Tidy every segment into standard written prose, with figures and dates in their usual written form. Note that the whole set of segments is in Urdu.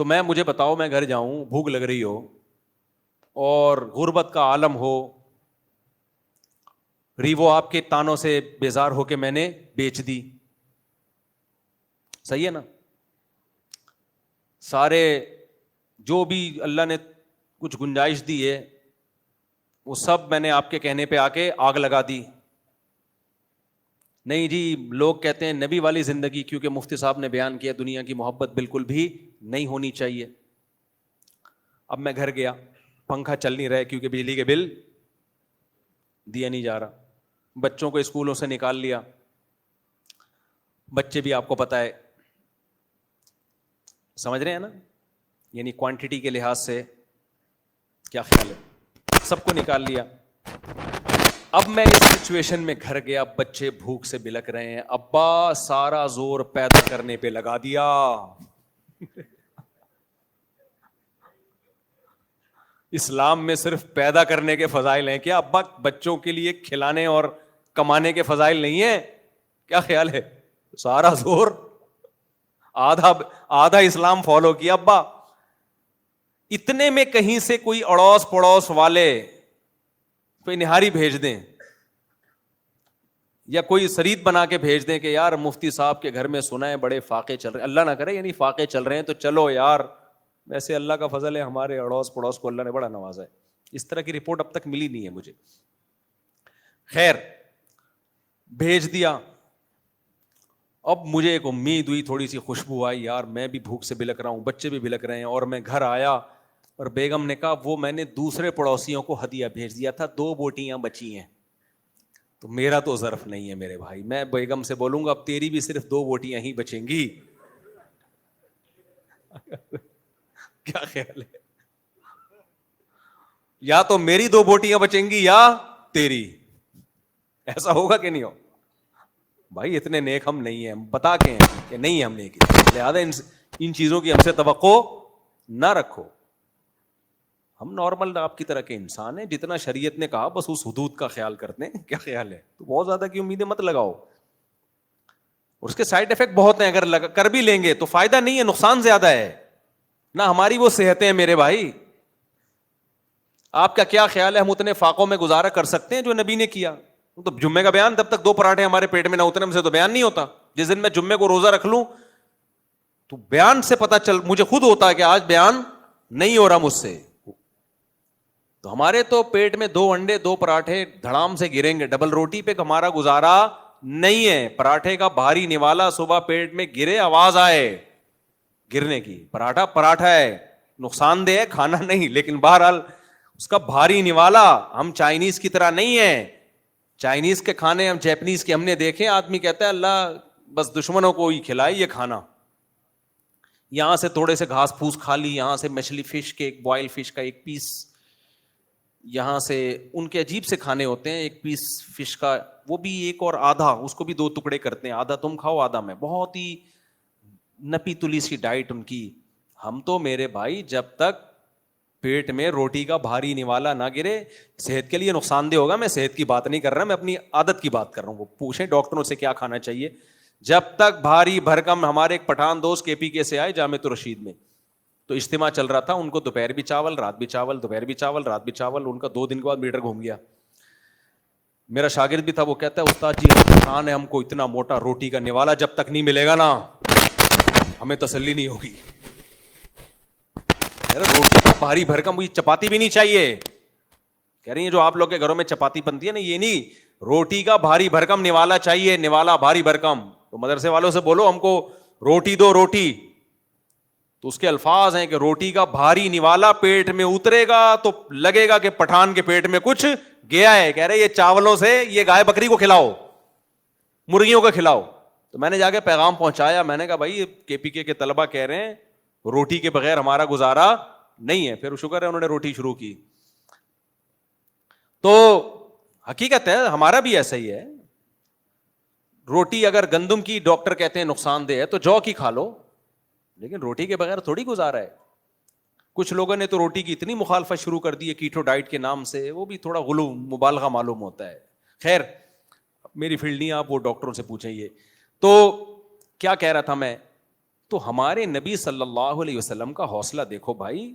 تو مجھے بتاؤ، میں گھر جاؤں، بھوک لگ رہی ہو اور غربت کا عالم ہو، ریوو آپ کے تانوں سے بیزار ہو کے میں نے بیچ دی، صحیح ہے نا؟ سارے جو بھی اللہ نے کچھ گنجائش دی ہے وہ سب میں نے آپ کے کہنے پہ آ کے آگ لگا دی. نہیں جی، لوگ کہتے ہیں نبی والی زندگی، کیونکہ مفتی صاحب نے بیان کیا دنیا کی محبت بالکل بھی نہیں ہونی چاہیے. اب میں گھر گیا، پنکھا چل نہیں رہا کیونکہ بجلی کے بل دیا نہیں جا رہا، بچوں کو اسکولوں سے نکال لیا، بچے بھی آپ کو پتہ ہے، سمجھ رہے ہیں نا، یعنی کوانٹٹی کے لحاظ سے کیا خیال ہے، سب کو نکال لیا. اب میں اس سچویشن میں گھر گیا، بچے بھوک سے بلک رہے ہیں، ابا سارا زور پیدا کرنے پہ لگا دیا. اسلام میں صرف پیدا کرنے کے فضائل ہیں کیا ابا؟ بچوں کے لیے کھلانے اور کمانے کے فضائل نہیں ہیں؟ کیا خیال ہے؟ سارا زور، آدھا اسلام فالو کیا ابا. اتنے میں کہیں سے کوئی اڑوس پڑوس والے کوئی نہاری بھیج دیں یا کوئی سرید بنا کے بھیج دیں کہ یار مفتی صاحب کے گھر میں سنا ہے بڑے فاقے چل رہے ہیں، اللہ نہ کرے یعنی فاقے چل رہے ہیں تو چلو یار، ویسے اللہ کا فضل ہے ہمارے اڑوس پڑوس کو اللہ نے بڑا نوازا ہے. اس طرح کی رپورٹ اب تک ملی نہیں ہے مجھے. خیر، بھیج دیا. اب مجھے ایک امید ہوئی، تھوڑی سی خوشبو آئی، یار میں بھی بھوک سے بلک رہا ہوں، بچے بھی بلک رہے ہیں. اور میں گھر آیا اور بیگم نے کہا وہ میں نے دوسرے پڑوسیوں کو ہدیہ بھیج دیا تھا، 2 بوٹیاں بچی ہیں. تو میرا تو ظرف نہیں ہے میرے بھائی، میں بیگم سے بولوں گا اب تیری بھی صرف 2 بوٹیاں ہی بچیں گی. کیا خیال ہے؟ یا تو میری 2 بوٹیاں بچیں گی یا تیری. ایسا ہوگا کہ نہیں ہو بھائی؟ اتنے نیک ہم نہیں ہیں، ہم بتا کے ہیں کہ نہیں ہم نیک ہیں، لہذا ان چیزوں کی ہم سے توقع نہ رکھو. ہم نارمل آپ کی طرح کے انسان ہیں، جتنا شریعت نے کہا بس اس حدود کا خیال کرتے ہیں. کیا خیال ہے؟ تو بہت زیادہ کی امیدیں مت لگاؤ، اس کے سائڈ افیکٹ بہت ہیں، اگر کر بھی لیں گے تو فائدہ نہیں ہے، نقصان زیادہ ہے. نہ ہماری وہ صحتیں ہیں میرے بھائی. آپ کا کیا خیال ہے ہم اتنے فاقوں میں گزارا کر سکتے ہیں جو نبی نے کیا؟ تو جمعے کا بیان، تب تک 2 پراٹھے ہمارے پیٹ میں نہ اترے ہم سے تو بیان نہیں ہوتا. جس دن میں جمعے کو روزہ رکھ لوں تو بیان سے پتہ چل، مجھے خود ہوتا ہے کہ آج بیان نہیں ہو رہا مجھ سے. تو ہمارے تو پیٹ میں 2 انڈے 2 پراٹھے دھڑام سے گریں گے، ڈبل روٹی پہ ہمارا گزارا نہیں ہے. پراٹھے کا بھاری نوالا صبح پیٹ میں گرے، آواز آئے گرنے کی، پراٹھا ہے، نقصان دہ ہے، کھانا نہیں، لیکن بہرحال اس کا بھاری نوالا. ہم چائنیز کی طرح نہیں ہے، چائنیز کے کھانے ہم جیپنیز کے ہم نے دیکھے، آدمی کہتا ہے اللہ بس دشمنوں کو ہی کھلائے یہ کھانا. یہاں سے تھوڑے سے گھاس پھوس کھا لی، یہاں سے مچھلی فش کے ایک بوائل فش کا 1 پیس، یہاں سے ان کے عجیب سے کھانے ہوتے ہیں، 1 پیس فش کا وہ بھی 1 اور آدھا، اس کو بھی 2 ٹکڑے کرتے ہیں، آدھا تم کھاؤ آدھا میں. بہت ہی نپی تلی سی ڈائٹ ان کی. ہم تو میرے بھائی جب تک پیٹ میں روٹی کا بھاری نوالا نہ گرے، صحت کے لیے نقصان دہ ہوگا، میں صحت کی بات نہیں کر رہا، میں اپنی عادت کی بات کر رہا ہوں. وہ پوچھیں ڈاکٹروں سے کیا کھانا چاہیے. جب تک بھاری بھرکم، ہمارے ایک پٹھان دوست KPK سے آئے جامعۃ الرشید میں، تو اجتماع چل رہا تھا، ان کو دوپہر بھی چاول رات بھی چاول، دوپہر بھی چاول رات بھی چاول. ان کا 2 دن کے بعد میٹر گھوم گیا. میرا شاگرد بھی تھا، وہ کہتا ہے استاد جی پریشان ہے، ہم کو اتنا موٹا روٹی کا نوالا جب تک نہیں ملے گا نا ہمیں تسلی نہیں ہوگی. روٹی کا بھاری بھرکم، مجھے چپاتی بھی نہیں چاہیے. کہہ رہی ہیں جو آپ لوگ کے گھروں میں چپاتی بنتی ہے نا، یہ نہیں، روٹی کا بھاری بھرکم نوالا چاہیے، نوالا بھاری بھرکم. تو مدرسے والوں سے بولو ہم کو روٹی دو روٹی. تو اس کے الفاظ ہیں کہ روٹی کا بھاری نوالا پیٹ میں اترے گا تو لگے گا کہ پٹھان کے پیٹ میں کچھ گیا ہے. کہہ رہے یہ چاولوں سے یہ گائے بکری کو کھلاؤ، مرغیوں کو کھلاؤ. تو میں نے جا کے پیغام پہنچایا، میں نے کہا بھائی KPK کے طلبہ کہہ رہے ہیں روٹی کے بغیر ہمارا گزارا نہیں ہے. پھر شکر ہے انہوں نے روٹی شروع کی. تو حقیقت ہے ہمارا بھی ایسا ہی ہے. روٹی اگر گندم کی ڈاکٹر کہتے ہیں نقصان دہ ہے تو جو کی کھا لو، لیکن روٹی کے بغیر تھوڑی گزارا ہے. کچھ لوگوں نے تو روٹی کی اتنی مخالفت شروع کر دی ہے کیٹو ڈائٹ کے نام سے، وہ بھی تھوڑا غلو مبالغہ معلوم ہوتا ہے. خیر میری فیلڈ نہیں، آپ وہ ڈاکٹروں سے پوچھیں. یہ تو کیا کہہ رہا تھا میں تو ہمارے نبی صلی اللہ علیہ وسلم کا حوصلہ دیکھو بھائی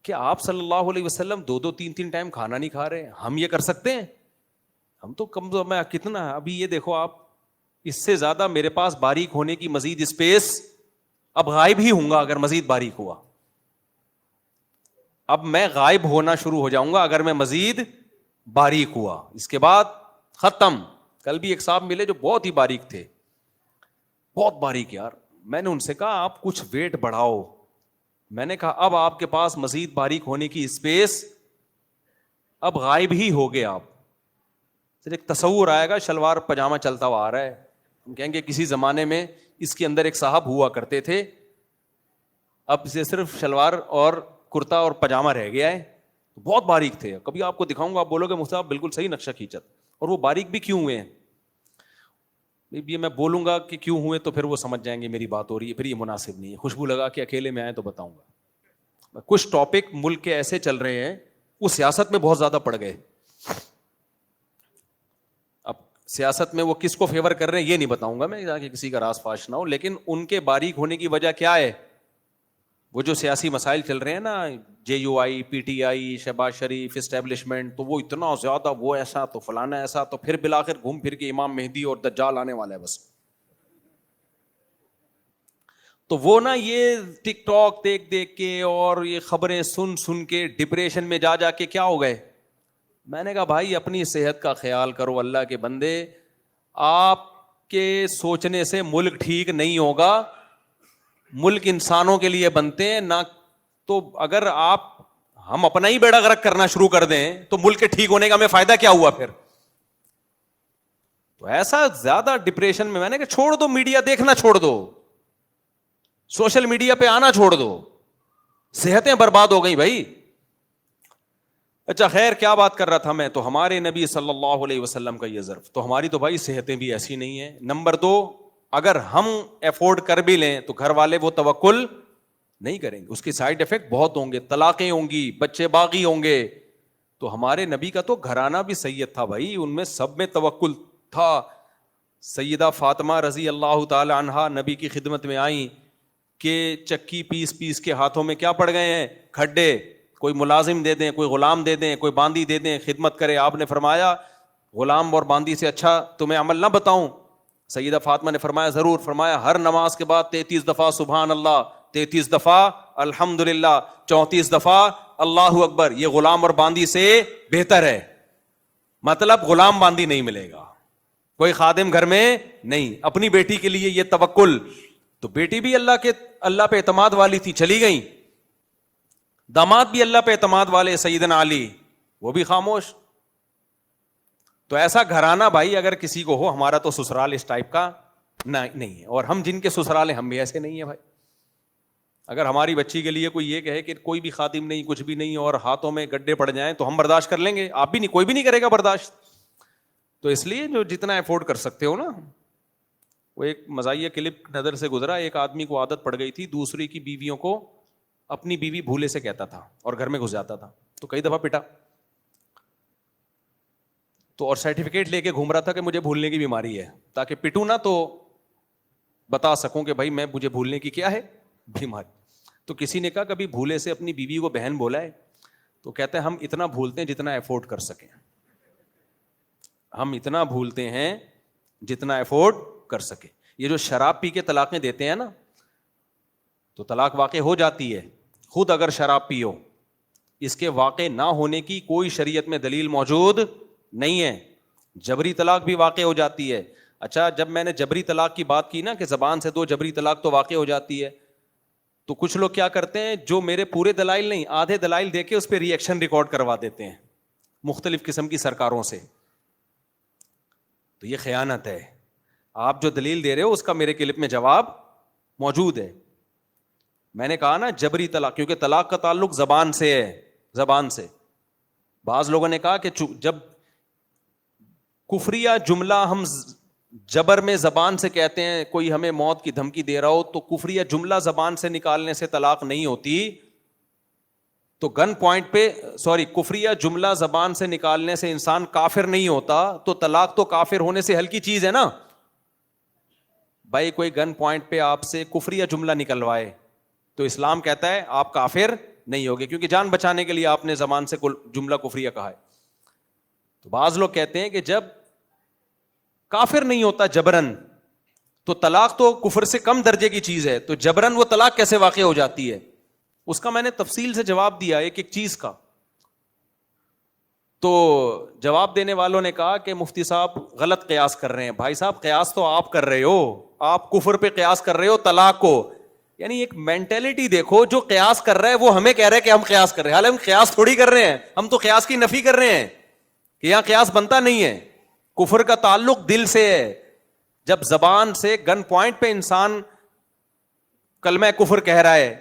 کہ آپ صلی اللہ علیہ وسلم 2-3 ٹائم کھانا نہیں کھا رہے. ہم یہ کر سکتے ہیں؟ ہم تو کم میں کتنا, ابھی یہ دیکھو آپ, اس سے زیادہ میرے پاس باریک ہونے کی مزید اسپیس, اب غائب ہی ہوں گا اگر مزید باریک ہوا. اب میں غائب ہونا شروع ہو جاؤں گا اگر میں مزید باریک ہوا. اس کے بعد ختم. کل بھی ایک صاحب ملے جو بہت ہی باریک تھے, بہت باریک یار. میں نے ان سے کہا آپ کچھ ویٹ بڑھاؤ. میں نے کہا اب آپ کے پاس مزید باریک ہونے کی اسپیس, اب غائب ہی ہو گئے آپ. صرف ایک تصور آئے گا, شلوار پجامہ چلتا ہوا آ رہا ہے, ہم کہیں گے کسی زمانے میں اس کے اندر ایک صاحب ہوا کرتے تھے, اب سے صرف شلوار اور کرتا اور پجامہ رہ گیا ہے. بہت باریک تھے, کبھی آپ کو دکھاؤں گا آپ بولو گے مفتی صاحب بالکل صحیح نقشہ کھینچت. اور وہ باریک بھی کیوں ہوئے ہیں, یہ میں بولوں گا کہ کیوں ہوئے تو پھر وہ سمجھ جائیں گے میری بات ہو رہی ہے, پھر یہ مناسب نہیں ہے. خوشبو لگا کے اکیلے میں آئے تو بتاؤں گا. کچھ ٹاپک ملک کے ایسے چل رہے ہیں وہ سیاست میں بہت زیادہ پڑ گئے. اب سیاست میں وہ کس کو فیور کر رہے ہیں یہ نہیں بتاؤں گا میں تاکہ کسی کا راز فاش نہ ہو, لیکن ان کے باریک ہونے کی وجہ کیا ہے؟ وہ جو سیاسی مسائل چل رہے ہیں نا, JUI, PTI, شہباز شریف, اسٹیبلشمنٹ, تو وہ اتنا زیادہ وہ ایسا تو فلانا ایسا, تو پھر بالآخر گھوم پھر کے امام مہدی اور دجال آنے والا ہے بس. تو وہ نا یہ ٹک ٹاک دیکھ دیکھ کے اور یہ خبریں سن سن کے ڈپریشن میں جا جا کے کیا ہو گئے. میں نے کہا بھائی اپنی صحت کا خیال کرو اللہ کے بندے, آپ کے سوچنے سے ملک ٹھیک نہیں ہوگا. ملک انسانوں کے لیے بنتے ہیں نہ, تو اگر ہم اپنا ہی بیڑا غرق کرنا شروع کر دیں تو ملک کے ٹھیک ہونے کا ہمیں فائدہ کیا ہوا پھر؟ تو ایسا زیادہ ڈپریشن میں نے کہا چھوڑ دو, میڈیا دیکھنا چھوڑ دو, سوشل میڈیا پہ آنا چھوڑ دو, صحتیں برباد ہو گئی بھائی. اچھا خیر کیا بات کر رہا تھا میں, تو ہمارے نبی صلی اللہ علیہ وسلم کا یہ ظرف, تو ہماری تو بھائی صحتیں بھی ایسی نہیں ہیں. نمبر 2, اگر ہم افورڈ کر بھی لیں تو گھر والے وہ توکل نہیں کریں گے, اس کے سائیڈ افیکٹ بہت ہوں گے, طلاقیں ہوں گی, بچے باغی ہوں گے. تو ہمارے نبی کا تو گھرانہ بھی سید تھا بھائی, ان میں سب میں توکل تھا. سیدہ فاطمہ رضی اللہ تعالی عنہا نبی کی خدمت میں آئیں کہ چکی پیس پیس کے ہاتھوں میں کیا پڑ گئے ہیں, کھڈے, کوئی ملازم دے دیں, کوئی غلام دے دیں, کوئی باندی دے دیں, خدمت کرے. آپ نے فرمایا غلام اور باندی سے اچھا تمہیں عمل نہ بتاؤں؟ سیدہ فاطمہ نے فرمایا ضرور. فرمایا ہر نماز کے بعد 33 دفعہ سبحان اللہ, 33 دفعہ الحمدللہ, 34 دفعہ اللہ اکبر, یہ غلام اور باندی سے بہتر ہے. مطلب غلام باندی نہیں ملے گا, کوئی خادم گھر میں نہیں. اپنی بیٹی کے لیے یہ توکل, تو بیٹی بھی اللہ پہ اعتماد والی تھی, چلی گئیں. داماد بھی اللہ پہ اعتماد والے سیدنا علی, وہ بھی خاموش. تو ایسا گھرانہ بھائی اگر کسی کو ہو, ہمارا تو سسرال اس ٹائپ کا نہیں ہے, اور ہم جن کے سسرال ہیں ہم بھی ایسے نہیں ہیں بھائی. اگر ہماری بچی کے لیے کوئی یہ کہے کہ کوئی بھی خادم نہیں, کچھ بھی نہیں, اور ہاتھوں میں گڈھے پڑ جائیں تو ہم برداشت کر لیں گے, آپ بھی نہیں, کوئی بھی نہیں کرے گا برداشت. تو اس لیے جو جتنا افورڈ کر سکتے ہو نا. وہ ایک مزاحیہ کلپ نظر سے گزرا, ایک آدمی کو عادت پڑ گئی تھی دوسری کی بیویوں کو اپنی بیوی بھولے سے کہتا تھا اور گھر میں گھس جاتا تھا, تو کئی دفعہ پٹا. تو اور سرٹیفکیٹ لے کے گھوم رہا تھا کہ مجھے بھولنے کی بیماری ہے, تاکہ پٹوں نہ تو بتا سکوں کہ بھائی میں مجھے بھولنے کی کیا ہے بیماری. تو کسی نے کہا کبھی بھولے سے اپنی بیوی کو بہن بولا ہے؟ تو کہتے ہیں ہم اتنا بھولتے ہیں جتنا افورڈ کر سکیں. ہم اتنا بھولتے ہیں جتنا افورڈ کر سکے. یہ جو شراب پی کے طلاقیں دیتے ہیں نا, تو طلاق واقع ہو جاتی ہے خود اگر شراب پیو, اس کے واقع نہ ہونے کی کوئی شریعت میں دلیل موجود نہیں ہے. جبری طلاق بھی واقع ہو جاتی ہے. اچھا جب میں نے جبری طلاق کی بات کی نا کہ زبان سے 2 جبری طلاق تو واقع ہو جاتی ہے, تو کچھ لوگ کیا کرتے ہیں, جو میرے پورے دلائل نہیں آدھے دلائل دے کے اس پہ ری ایکشن ریکارڈ کروا دیتے ہیں مختلف قسم کی سرکاروں سے. تو یہ خیانت ہے. آپ جو دلیل دے رہے ہو اس کا میرے کلپ میں جواب موجود ہے. میں نے کہا نا جبری طلاق, کیونکہ طلاق کا تعلق زبان سے ہے, زبان سے. بعض لوگوں نے کہا کہ جب کفریہ جملہ ہم جبر میں زبان سے کہتے ہیں, کوئی ہمیں موت کی دھمکی دے رہا ہو, تو کفریہ جملہ زبان سے نکالنے سے طلاق نہیں ہوتی. تو گن پوائنٹ پہ کفریہ جملہ زبان سے نکالنے سے انسان کافر نہیں ہوتا, تو طلاق تو کافر ہونے سے ہلکی چیز ہے نا. بھائی کوئی گن پوائنٹ پہ آپ سے کفریہ جملہ نکلوائے تو اسلام کہتا ہے آپ کافر نہیں ہوگے، کیونکہ جان بچانے کے لیے آپ نے زبان سے جملہ کفریہ کہا ہے. تو بعض لوگ کہتے ہیں کہ جب کافر نہیں ہوتا جبرن تو طلاق تو کفر سے کم درجے کی چیز ہے، تو جبرن وہ طلاق کیسے واقع ہو جاتی ہے؟ اس کا میں نے تفصیل سے جواب دیا ایک ایک چیز کا. تو جواب دینے والوں نے کہا کہ مفتی صاحب غلط قیاس کر رہے ہیں. بھائی صاحب قیاس تو آپ کر رہے ہو، آپ کفر پہ قیاس کر رہے ہو طلاق کو. یعنی ایک مینٹلٹی دیکھو، جو قیاس کر رہا ہے وہ ہمیں کہہ رہا ہے کہ ہم قیاس کر رہے ہیں، حالانکہ ہم قیاس تھوڑی کر رہے ہیں، ہم تو قیاس کی نفی کر رہے ہیں کہ یہاں قیاس بنتا نہیں ہے. کفر کا تعلق دل سے ہے. جب زبان سے گن پوائنٹ پہ انسان کلمہ کفر کہہ رہا ہے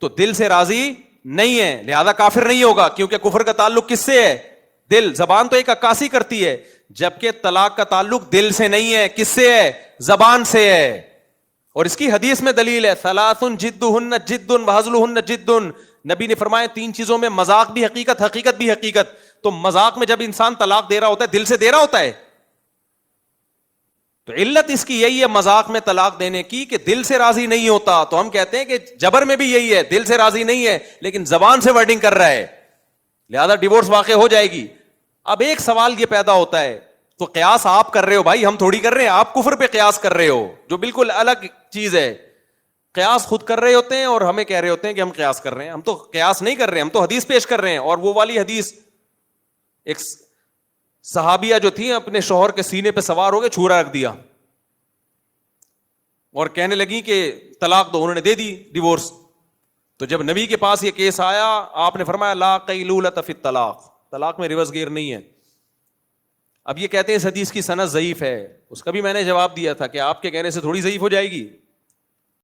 تو دل سے راضی نہیں ہے، لہذا کافر نہیں ہوگا، کیونکہ کفر کا تعلق کس سے ہے؟ دل. زبان تو ایک عکاسی کرتی ہے، جبکہ طلاق کا تعلق دل سے نہیں ہے. کس سے ہے؟ زبان سے ہے. اور اس کی حدیث میں دلیل ہے، ثلاث جدہن جد وہزلہن جد. نبی نے فرمایا 3 چیزوں میں مذاق بھی حقیقت، حقیقت بھی حقیقت. تو مذاق میں جب انسان طلاق دے رہا ہوتا ہے دل سے دے رہا ہوتا ہے. تو علت اس کی یہی ہے مذاق میں طلاق دینے کی کہ دل سے راضی نہیں ہوتا. تو ہم کہتے ہیں کہ جبر میں بھی یہی ہے، دل سے راضی نہیں ہے لیکن زبان سے ورڈنگ کر رہا ہے، لہذا ڈیورس واقع ہو جائے گی. اب ایک سوال یہ پیدا ہوتا ہے، تو قیاس آپ کر رہے ہو بھائی، ہم تھوڑی کر رہے ہیں. آپ کفر پہ قیاس کر رہے ہو جو بالکل الگ چیز ہے. قیاس خود کر رہے ہوتے ہیں اور ہمیں کہہ رہے ہوتے ہیں کہ ہم قیاس کر رہے ہیں. ہم تو قیاس نہیں کر رہے ہیں، ہم تو حدیث پیش کر رہے ہیں. اور وہ والی حدیث، ایک صحابیہ جو تھی اپنے شوہر کے سینے پہ سوار ہو کے چھورا رکھ دیا اور کہنے لگی کہ طلاق دو، انہوں نے دے دی ڈیورس. تو جب نبی کے پاس یہ کیس آیا آپ نے فرمایا لا قیلولۃ فی الطلاق، طلاق میں ریورس گیئر نہیں ہے. اب یہ کہتے ہیں اس حدیث کی سند ضعیف ہے، اس کا بھی میں نے جواب دیا تھا کہ آپ کے کہنے سے تھوڑی ضعیف ہو جائے گی.